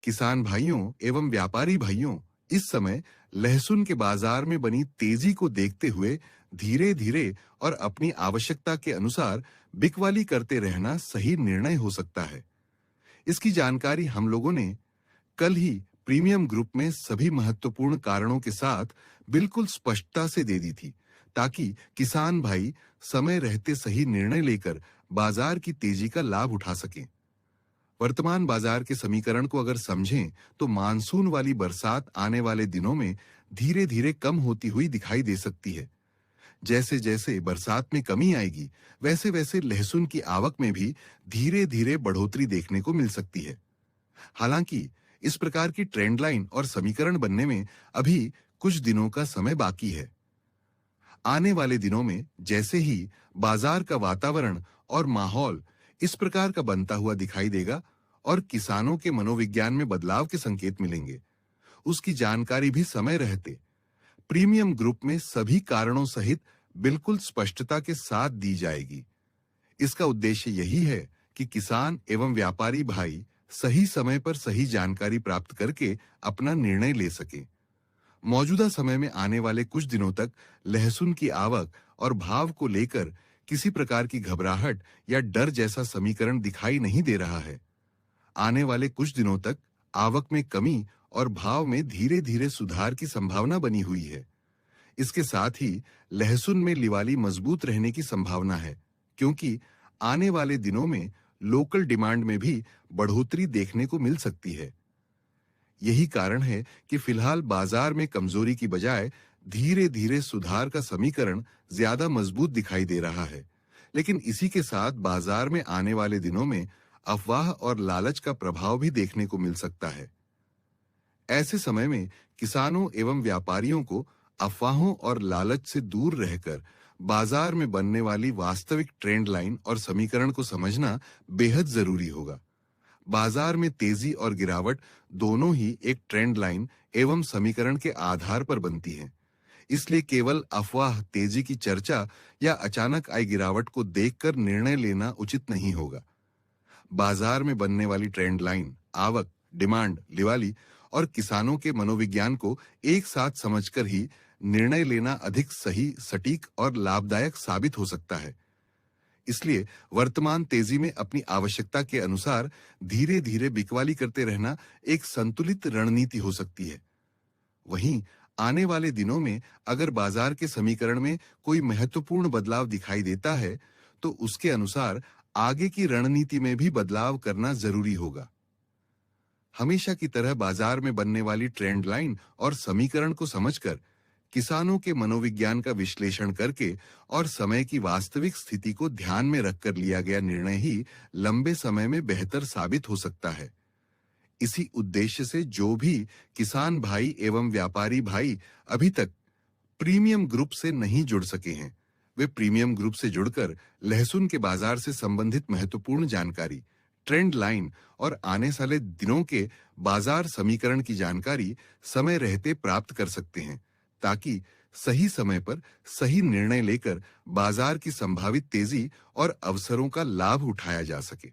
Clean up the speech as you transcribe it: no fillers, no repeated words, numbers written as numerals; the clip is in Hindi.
किसान भाइयों एवं व्यापारी भाइयों, इस समय लहसुन के बाजार में बनी तेजी को देखते हुए धीरे धीरे और अपनी आवश्यकता के अनुसार बिकवाली करते रहना सही निर्णय हो सकता है। इसकी जानकारी हम लोगों ने कल ही प्रीमियम ग्रुप में सभी महत्वपूर्ण कारणों के साथ बिल्कुल स्पष्टता से दे दी थी, ताकि किसान भाई समय रहते सही निर्णय लेकर बाजार की तेजी का लाभ उठा सकें। वर्तमान बाजार के समीकरण को अगर समझें तो मानसून वाली बरसात आने वाले दिनों में धीरे धीरे कम होती हुई दिखाई दे सकती है। जैसे जैसे बरसात में कमी आएगी, वैसे वैसे लहसुन की आवक में भी धीरे धीरे बढ़ोतरी देखने को मिल सकती है। हालांकि इस प्रकार की ट्रेंड लाइन और समीकरण बनने में अभी कुछ दिनों का समय बाकी है। आने वाले दिनों में जैसे ही बाजार का वातावरण और माहौल इस प्रकार का बनता हुआ दिखाई देगा और किसानों के मनोविज्ञान में बदलाव के संकेत मिलेंगे, उसकी जानकारी भी समय रहते प्रीमियम ग्रुप में सभी कारणों सहित बिल्कुल स्पष्टता के साथ दी जाएगी। इसका उद्देश्य यही है कि किसान एवं व्यापारी भाई सही समय पर सही जानकारी प्राप्त करके अपना निर्णय ले सकें। मौजूदा समय में आने वाले कुछ दिनों तक लहसुन की आवक और भाव को लेकर किसी प्रकार की घबराहट या डर जैसा समीकरण दिखाई नहीं दे रहा है। आने वाले कुछ दिनों तक आवक में कमी और भाव में धीरे धीरे सुधार की संभावना बनी हुई है। इसके साथ ही लहसुन में लिवाली मजबूत रहने की संभावना है, क्योंकि आने वाले दिनों में लोकल डिमांड में भी बढ़ोतरी देखने को मिल सकती है। यही कारण है कि फिलहाल बाजार में कमजोरी की बजाय धीरे धीरे सुधार का समीकरण ज्यादा मजबूत दिखाई दे रहा है। लेकिन इसी के साथ बाजार में आने वाले दिनों में अफवाह और लालच का प्रभाव भी देखने को मिल सकता है। ऐसे समय में किसानों एवं व्यापारियों को अफवाहों और लालच से दूर रहकर बाजार में बनने वाली वास्तविक ट्रेंड लाइन और समीकरण को समझना बेहद जरूरी होगा। बाजार में तेजी और गिरावट दोनों ही एक ट्रेंड लाइन एवं समीकरण के आधार पर बनती हैं। इसलिए केवल अफवाह, तेजी की चर्चा या अचानक आई गिरावट को देखकर निर्णय लेना उचित नहीं होगा। बाजार में बनने वाली ट्रेंड लाइन, आवक, डिमांड, लिवाली और किसानों के मनोविज्ञान को एक साथ समझकर ही निर्णय लेना अधिक सही, सटीक और लाभदायक साबित हो सकता है। इसलिए वर्तमान तेजी में अपनी आवश्यकता के अनुसार धीरे धीरे बिकवाली करते रहना एक संतुलित रणनीति हो सकती है। वहीं आने वाले दिनों में अगर बाजार के समीकरण में कोई महत्वपूर्ण बदलाव दिखाई देता है, तो उसके अनुसार आगे की रणनीति में भी बदलाव करना जरूरी होगा। हमेशा की तरह बाजार में बनने वाली ट्रेंड लाइन और समीकरण को समझकर किसानों के मनोविज्ञान का विश्लेषण करके और समय की वास्तविक स्थिति को ध्यान में रखकर लिया गया निर्णय ही लंबे समय में बेहतर साबित हो सकता है। इसी उद्देश्य से जो भी किसान भाई एवं व्यापारी भाई अभी तक प्रीमियम ग्रुप से नहीं जुड़ सके हैं, वे प्रीमियम ग्रुप से जुड़कर लहसुन के बाजार से संबंधित महत्वपूर्ण जानकारी, ट्रेंड लाइन और आने वाले दिनों के बाजार समीकरण की जानकारी समय रहते प्राप्त कर सकते हैं, ताकि सही समय पर सही निर्णय लेकर बाजार की संभावित तेजी और अवसरों का लाभ उठाया जा सके।